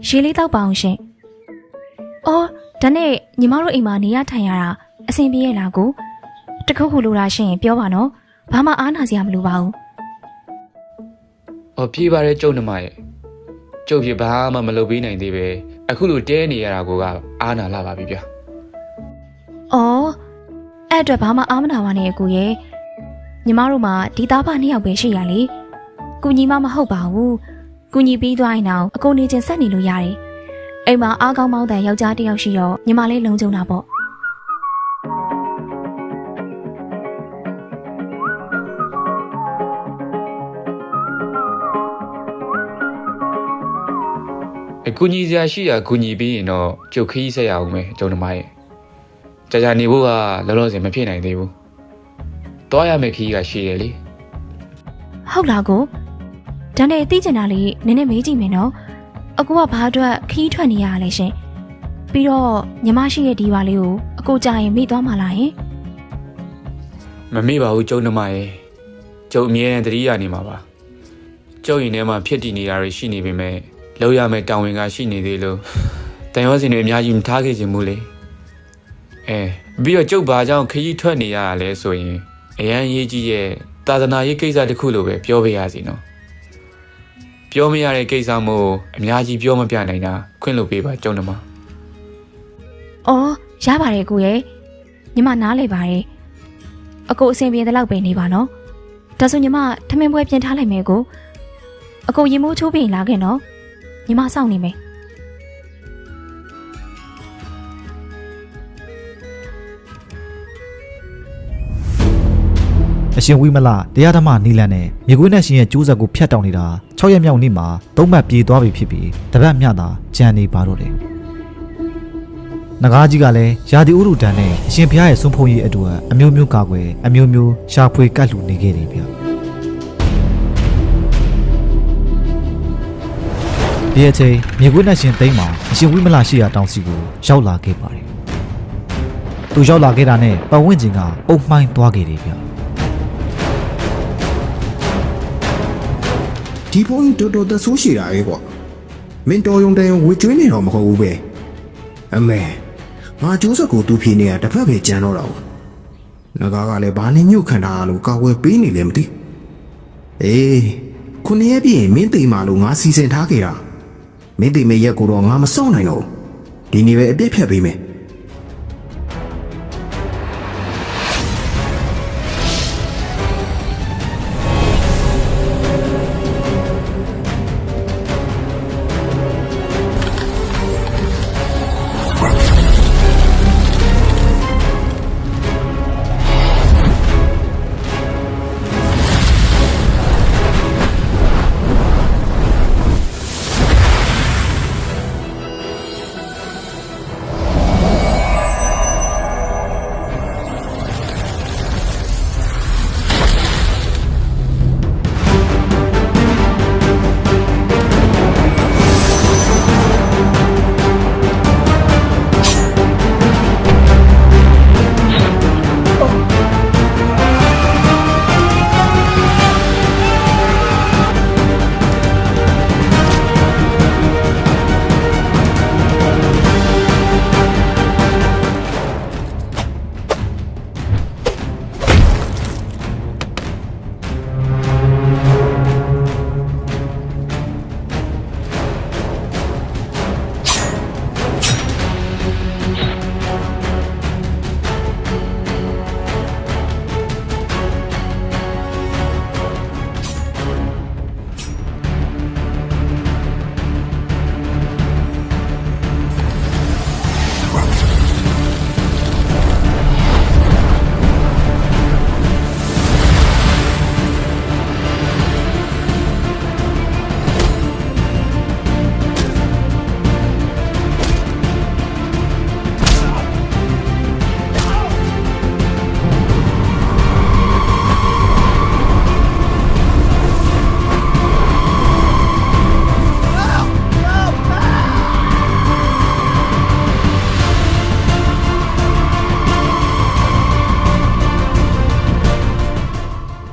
ရေလေးတော့ပါအောင်ရှင်။အော်ဒါနဲ့ညီမတို့အိမ်မှာနေရထိုင်ရတာအဆင်ပြေရဲ့လားကိုတခုခုလိုတာရှင်ပြောပါနော်။ဘာမှအားနာစရာမလိုပါဘူး။အော်ပြေးပါရဲ့ကျုပ်နှမရဲ့။ကျုပ်ပြေဘာမှမလုပ်ပေးနိုင်သေးပဲ။အခုလိုတဲနေရတာကအားနာလာပါပြီဗျာ။အော်အဲ့အတွက်ဘာမှအားမနာပါနဲ့အကိုရဲ့။ညီမတို့မှာဒီသားဖ2ယောက်ပဲရှိရလေ။ကိုညီမမဟုတ်ပါဘူး။ကူညီပြီးသွားရင်တော့အကိုနေချင်းဆက်နေလို့ရတယ်။အိမ်မှာအားကောင်းမောင်းတဲ့ယောက်ျားတစ်ယောက်ရှိတော့ညီမလေးလုံခြုံတာပေါ့။ကူညီစရာရှိတာကူညီပြီးရင်တော့ကျုပ်ခရီးဆက်ရအောင်မယ်ကျုံနှမရဲ့။ကြာနေဖို့ကလောလောဆယ်မဖြစ်နိုင်သေးဘူး။တွားရမယ့်ခရီးကရှိတယ်လေ။ဟုတ်လားကိုဒါနဲ့သိချင်တာလေးနည်းနည်းမေးကြည့်မယ်နော်အကူကဘာအတွက်ခီးထွက်နေရလဲရှင်ပြီးတော့ညီမရှိရဲ့ဒီရွာလေးကိုအကူကြာရင်မိသွားမှာလားဟင်မမေ့ပါဘူးကျုံနှမရဲ့ကျုံအမြဲတမ်းတတိယနေမှာပါကျုံရင်ထဲမှာဖြစ်တည်နေတာတွေရှိနေပေမဲ့လောက်ရမယ့်တာဝန်ကရှိနေသေးလို့တန်ရောစင်တွေအများကြီးမထားခဲ့ခြင်းမို့လေပြီးတော့ကျုပ်ဘာကြောင့်ခရီးထွက်နေရတာလဲဆိုရင်အရန်ရေးကြီးရဲ့သာသနာရေးကိစ္စတစ်ခုလိုပဲပြောပြရစီနော်ပြောမရတဲ့ကိစ္စမို့အများကြီးပြောမပြနိုင်တာခွင့်လုပ်ပေးပါကျုံနှမအော်ရပါတယ်ကိုရဲ့ညီမနားလေပါတယ်အကိုအဆင်ပြေတဲ့လောက်ပဲနေပါနော်ဒါဆိုညီမထမင်းပွဲပြင်ထားလိုက်မယ်ကိုအကိုရင်မိုးချိုးပြီးလာခဲ့နော်ညီမစောင့်နေမယ်အရှင်ဝိမလတရားဓမ္မနီလန်နဲ့မြေခွေးနဲ့ရှင်ရဲ့ကျိုးဆက်ကိုဖျက်တောင်နေတာ6ရက်မြောက်နေ့မှာ3မှတ်ပြေးသွားပြီဖြစ်ပြီးတပတ်မြတာကြံနေပါတော့တယ်။နဂါးကြီးကလည်းရာသီဥတုတန်နဲ့အရှင်ဘုရားရဲ့ဆွမ်းဖုံးရေးအတွက်အမျိုးမျိုးကာကွယ်အမျိုးမျိုးရှာဖွေကတ်လှူနေခဲ့တယ်ဗျ။ဒီအချိန်မြေခွေးနဲ့ရှင်သိမ်းမှာအရှင်ဝိမလရှိရာတောင်စီကိုရောက်လာခဲ့ပါတယ်။သူရောက်လာခဲ့တာနဲ့ပတ်ဝန်းကျင်ကအုပ်မှိုင်းသွားခဲ့တယ်ဗျ။ဒီဘုန်းကြီးတော်တော်သဆိုးရှိတာပဲကွာမင်းတော်ယုံတန်ယုံဝေကျွေးနေတော့မဟုတ်ဘူးပဲအမေငါကျိုးဆက်ကိုတူဖြေနေတာတစ်ဖက်ပဲကြမ်းတော့တာဘူးငါကလည်းဘာနဲ့ညှို့ခံတာလို့ကာဝယ်ပေးနေလည်းမသိအေးခုနှစ်ရက်ပြည့်ရင်မင်းတိမ်မာလို့ငါစီစဉ်ထားခဲ့တာမင်းတိမ်မရက်ကိုတော့ငါမစောင့်နိုင်တော့ဒီနေ့ပဲအပြစ်ဖြတ်ပေးမယ်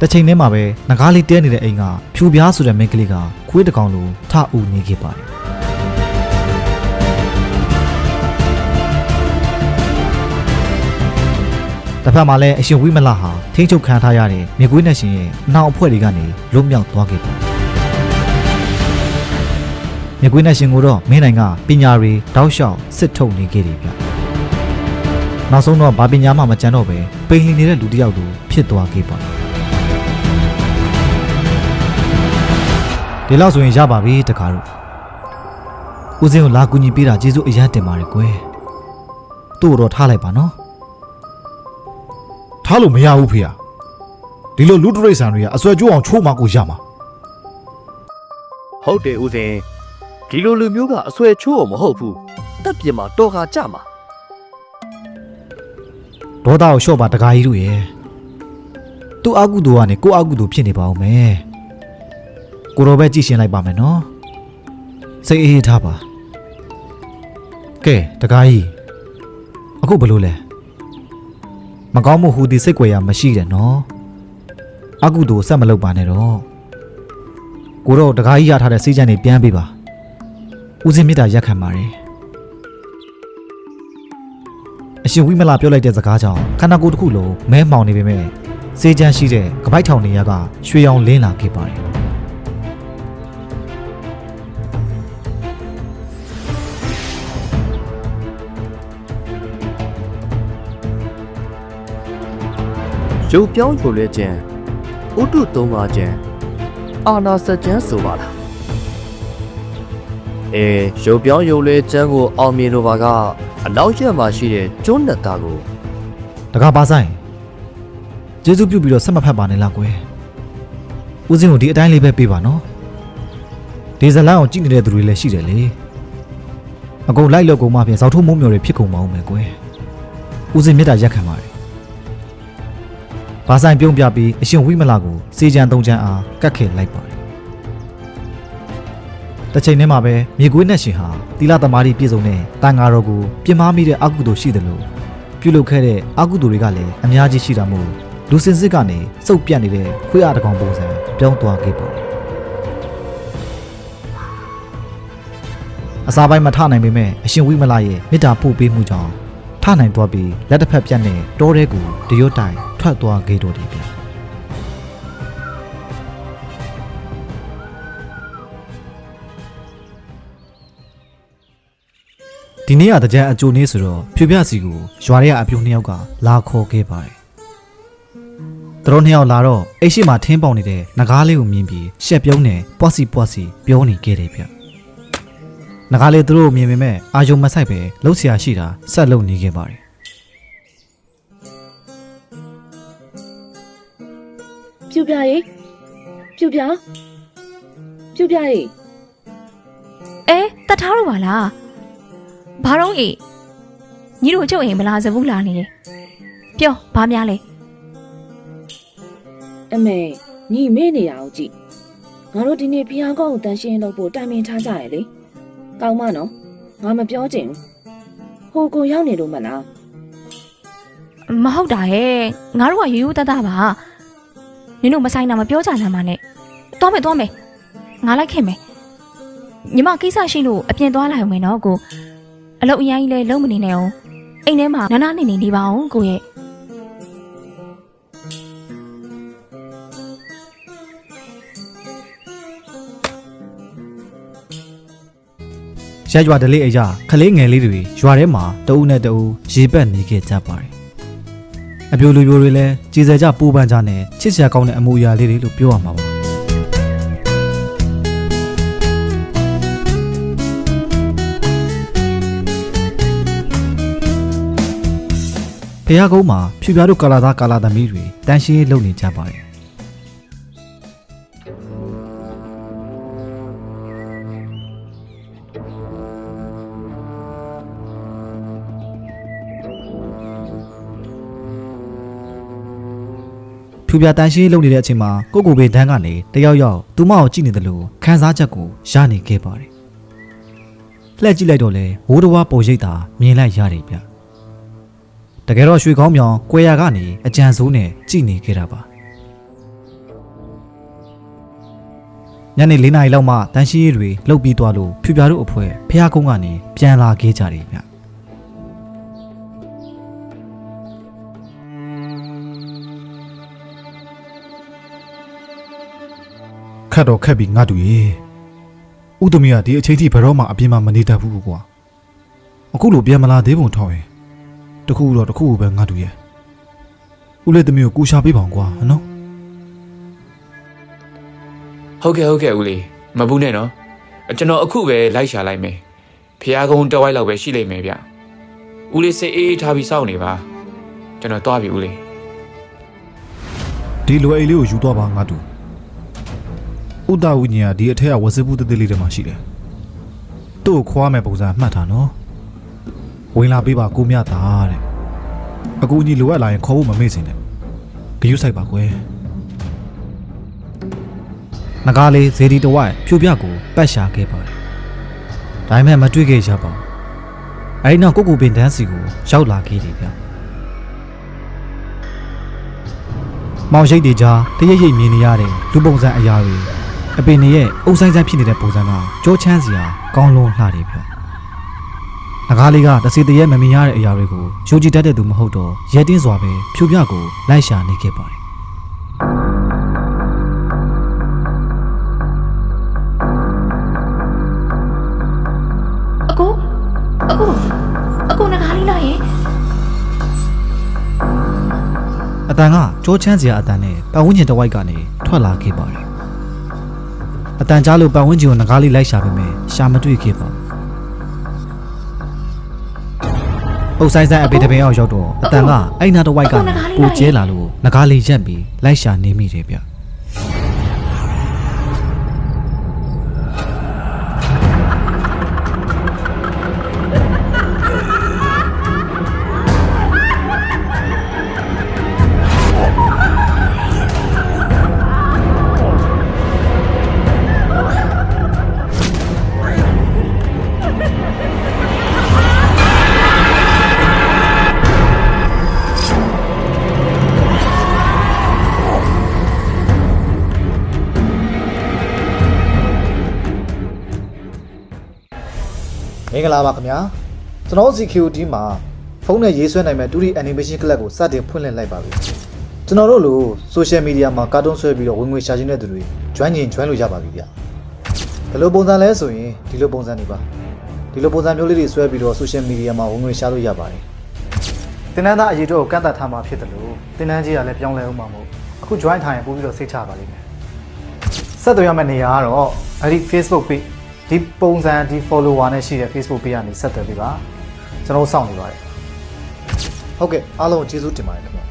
တစ်ချိန်တည်းမှာပဲငကားလေးတဲနေတဲ့အိမ်ကဖြူပြားဆိုတဲ့မိန်းကလေးကခွေးတစ်ကောင်လိုထအူနေခဲ့ပါတယ်တစ်ဖက်မှာလည်းအရှင်ဝိမလဟာထိန်းချုပ်ခံထားရတဲ့မြေကွေးနဲ့ရှင်ရဲ့အနောက်အဖွဲ့တွေကနေလွတ်မြောက်သွားခဲ့ပါတယ်မြေကွေးနဲ့ရှင်ကိုတော့မင်းနိုင်ကပညာတွေတောက်လျှောက်စစ်ထုတ်နေခဲ့တယ်ဗျနောက်ဆုံးတော့ဘာပညာမှမကျန်တော့ပဲပိန်လီနေတဲ့လူတစ်ယောက်လိုဖြစ်သွားခဲ့ပါတယ်ဒီလောက်ဆိုရင်ရပါပြီတကားတို့ဦးစင်းကိုလာကူညီပေးတာကျေးဇူးအရန်တင်ပါတယ်ကွယ်သူ့တော့ထားလိုက်ပါနော်ထားလို့မရဘူးဖေ။ဒီလိုလူတရိတ်ဆန်တွေကအစွဲကျိုးအောင်ချိုးမှကိုရမှာဟုတ်တယ်ဦးစင်ဒီလိုလူမျိုးကအဆွဲချိုးအောင်မဟုတ်ဘူးတက်ပြမှာတော်ခါကြမှာဒေါသကိုလျှော့ပါတကားကြီးတို့ရဲ့သူ့အကုသိုလ်ကနေကိုယ့်အကုသိုလ်ဖြစ်နေပါဦးမယ်ကိုရောပဲကြည့်ရှင်းလိုက်ပါမယ်နော်စိတ်အေးထားပါကဲတကားကြီးအခုဘလို့လဲမကောင်းမှုဟူသည်စိတ်ကြွယ်ရမရှိတယ်နော်အကုသိုလ်ဆက်မလုပ်ပါနဲ့တော့ကိုတော့တကားကြီးရထားတဲ့စိတ်ကြံနေပြန်ပေးပါဦးစင်းမြတ်တာရက်ခံပါတယ်အရှင်ဝိမလပြောလိုက်တဲ့စကားကြောင့်ခန္ဓာကိုယ်တစ်ခုလုံးမဲမှောင်နေပေမဲ့စေချမ်းရှိတဲ့ကပိုက်ထောင်နေရကရွှေရောင်လင်းလာခဲ့ပါတယ်ရုပ်ပြောင်းချိုလဲခြင်းဥတုသုံးပါခြင်းအာနာစကြမ်းဆိုပါလားရုပ်ပြောင်းရုပ်လဲခြင်းကိုအောင်မြင်လိုပါကအနောက်ရက်မှာရှိတဲ့ကျွန်းနက်သားကိုတကားပါဆိုင်ကျေးဇူးပြုပြီးတော့ဆက်မဖက်ပါနဲ့လားကွယ်ဦးစင်းကိုဒီအတိုင်းလေးပဲပေးပါနော်ဒီဇလန်ကိုကြည့်နေတဲ့သူတွေလည်းရှိတယ်လေအကုန်လိုက်လောက်ကုန်မှပြန်ဇောက်ထုတ်မိုးမျိုးတွေဖြစ်ကုန်ပါဦးမယ်ကွယ်ဦးစင်းမြတ်တာရက်ခံပါတယ်ဘာဆိုင်ပြုံးပြပြီးအရှင်ဝိမလကိုစေချံသုံးချမ်းအားကတ်ခဲ့လိုက်ပါတယ်တစ်ချိန်တည်းမှာပဲမြေကွေးနဲ့ရှင်ဟာတီလာသမားကြီးပြည်စုံတဲ့တန်ဃာတော်ကိုပြင်မာမိတဲ့အကုသိုလ်ရှိတယ်လို့ပြုလုပ်ခဲ့တဲ့အကုသိုလ်တွေကလည်းအများကြီးရှိတာမို့လူစင်စစ်ကနေစုပ်ပြတ်နေတဲ့ခွေးအားတကောင်ပုံစံပြောင်းသွားခဲ့ပါတယ်အစာပိုင်းမထနိုင်ပေမဲ့အရှင်ဝိမလရဲ့မေတ္တာပို့ပေးမှုကြောင့်ထနိုင်သွားပြီးလက်တစ်ဖက်ပြတ်နဲ့တောထဲကိုတရွတ်တိုင်ထွက်သွားခဲ့တော်တယ်ဗျဒီနေ့ကတကြံအကျိုးနေ့ဆိုတော့ဖြူပြစီကိုရွာထဲကအပြုံးနှစ်ယောက်ကလာခေါ်ခဲ့ပါတယ်သူတို့နှစ်ယောက်လာတော့အိတ်ရှိမှထင်းပေါင်နေတဲ့နဂါးလေးကိုမြင်ပြီးရှက်ပြုံးနဲ့ပွားစီပြောနေခဲ့တယ်ဗျနဂါးလေးသူတို့မြင်ပေမဲ့အာယုံမဆိုင်ပဲလှုပ်ရှားရှိတာဆက်လုပ်နေခဲ့ပါတယ်ပြူပြရေပြူပြရေတထားတော့ပါလားဘာတော့အေးညီတို့ကျုပ်အိမ်မလာစဘူးလာနေတယ်ပြောဘာများလဲအမေညီမေ့နေရအောင်ကြည့်ငါတို့ဒီနေ့ဖျားကောင်းကိုတန်ရှင်းလုပ်ဖို့တိုင်ပင်ထားကြရလေကောင်းမနော်ငါမပြောချင်ဘူးဟိုကိုရောက်နေလို့မလားမဟုတ်တာဟဲ့ငါတို့ကရိုးရိုးသားသားပါနင်တို့မဆိုင်တာမပြောကြစမ်းပါနဲ့သွားမယ်ငါလိုက်ခင်မယ်ညီမကိစ္စရှိလို့အပြင်သွားလိုက်အောင်မယ်နော်ကိုအလုပ်အရင်ကြီးလဲလုံးမနေနဲ့အောင်အိမ်ထဲမှာနားနေပါအောင်ကိုရဲ့ရက်ရွာတလေးအရာခလေးငယ်လေးတွေရွာထဲမှာတအုပ်နဲ့တအုပ်ရေပက်နေခဲ့ကြပါတယ်အပြိုလူပြိုတွေလည်းကြည်စဲကြပိုးပန်းကြနဲ့ချစ်စရာကောင်းတဲ့အမူအရာလေးတွေလို့ပြောရမှာပါဖះကုန်းမှာဖြူပြားတို့ကာလာသားကာလာသမီးတွေတန်းရှင်းလုပ်နေကြပါတယ်ဖြူပြားတန်းရှင်းလုပ်နေတဲ့အချိန်မှာကိုကိုဘေတန်းကနေတယောက်ယောက်သူမကိုကြည့်နေတယ်လို့ခန်းစားချက်ကိုရနေခဲ့ပါတယ်လှည့်ကြည့်လိုက်တော့လေဝိုးတဝါပုံရိပ်သာမြင်လိုက်ရတယ်ဗျတကယ်တော့ရွှေကောင်းမြောင်ကွယ်ရကနေအကြံစိုးနဲ့ကြည်နေခဲ့တာပါ ညနေ4 နာရီလောက်မှတန်ရှင်းရေးတွေလှုပ်ပြီးသွားလို့ဖြူပြားတို့အဖွဲ့ဖះကုန်းကနေပြန်လာခဲ့ကြတယ်ဗျခတ်တော့ခက်ပြီငါတူရေဥသမီးကဒီအချိန်ထိဘယ်တော့မှအပြင်မှာမနေတတ်ဘူးကွာအခုလိုပြန်မလာသေးပုံထောက်ရင်တခုတော့တခုပဲငါတူရဲ့ဦးလေးသမီးကိုကူရှာပေးပါအောင်ကွာနော် ဟုတ်ကဲ့ဦးလေးမပူနဲ့နော်ကျွန်တော်အခုပဲလိုက်ရှာလိုက်မယ်ဖះကုန်းတဝိုက်လောက်ပဲရှိလိမ့်မယ်ဗျဦးလေးစိတ်အေးထားပြီးစောင့်နေပါကျွန်တော်သွားပြီဦးလေး ဒီလွယ်အိတ်လေးကိုယူသွားပါငါတူဥဒဝိညာဉ်ကဒီအထက်ကဝစပူတသေးလေးထဲမှာရှိတယ်သူ့ကိုခွာမဲ့ပုံစံမှတ်ထားနော်ဝင်လာပေးပါကိုမြတာတဲ့အကူကြီးလိုအပ်လာရင်ခေါ်ဖို့မမေ့စင်နဲ့ဂရုစိုက်ပါကွယ်ငကားလေးဇေဒီတဝိုက်ဖြူပြကိုပတ်ရှာခဲ့ပါတယ်ဒါပေမဲ့မတွေ့ခဲ့ရပါဘူးအဲဒီနောက်ကိုပင်တန်းစီကိုရောက်လာခဲ့တယ်ဗျမောင်ရိတ်တွေကြားတရိပ်ရိပ်မြင်နေရတဲ့လူပုံစံအရာတွေအပင်တွေရဲ့အုပ်ဆိုင်ဆိုင်ဖြစ်နေတဲ့ပုံစံကကြောချမ်းစရာကောင်းလွန်းလှတယ်ဗျငကားလေးကတစီတရဲမမြင်ရတဲ့အရာတွေကိုယုံကြည်တတ်တဲ့သူမဟုတ်တော့ရဲတင်းစွာပဲဖြူပြကိုလိုက်ရှာနေခဲ့ပါတယ်အကိုငကားလေးလားယင် အတန်ကကြောချမ်းစရာအတန်နဲ့ပတ်ဝန်းကျင်တစ်ဝိုက်ကနေထွက်လာခဲ့ပါတယ်အတန်ကြားလို့ပတ်ဝန်းကျင်ကိုငကားလေးလိုက်ရှာပေမဲ့ရှာမတွေ့ခဲ့ပါဘူးအုပ်ဆိုင်ဆိုင်အပေတပင်အောင်ရောက်တော့အတန်ကအဲ့နာတစ်ဝိုက်ကနေပူကျဲလာလို့ငကားလေးရက်ပြီးလိုက်ရှာနေမိတယ်ဗျမင်္ဂလာပါခင်ဗျာကျွန်တော် CQD မှာဖုန်းနဲ့ရေးဆွဲနိုင်မဲ့ 2D animation club ကိုစတင်ဖွင့်လှစ်လိုက်ပါပြီကျွန်တော်တို့လို social media မှာကာတွန်းဆွဲပြီးတော့ဝင်ငွေရှာချင်တဲ့သူတွေ join လို့ရပါပြီဗျဘယ်လိုပုံစံလဲဆိုရင်ဒီလိုပုံစံတွေပါဒီလိုပုံစံမျိုးလေးတွေဆွဲပြီးတော့ social media မှာဝင်ငွေရှာလို့ရပါတယ်တင်နန်းသားအရေးအတွက်ကိုကန့်သတ်ထားမှာဖြစ်တယ်လို့တင်နန်းကြီးကလည်းပြောင်းလဲအောင်မှာမို့အခု join ထားရင်ပို့ပြီးတော့စိတ်ချပါလိမ့်မယ်ဆက်သွယ်ရမယ့်နေရာကတော့အဲ့ဒီ Facebook page ဒီပုံစံဒီ follower နဲ့ရှိတဲ့ Facebook page ကနေဆက်သွယ်ပေးပါကျွန်တော်စောင့်နေပါတယ်ဟုတ်ကဲ့အားလုံးကျေးဇူးတင်ပါတယ်ခင်ဗျာ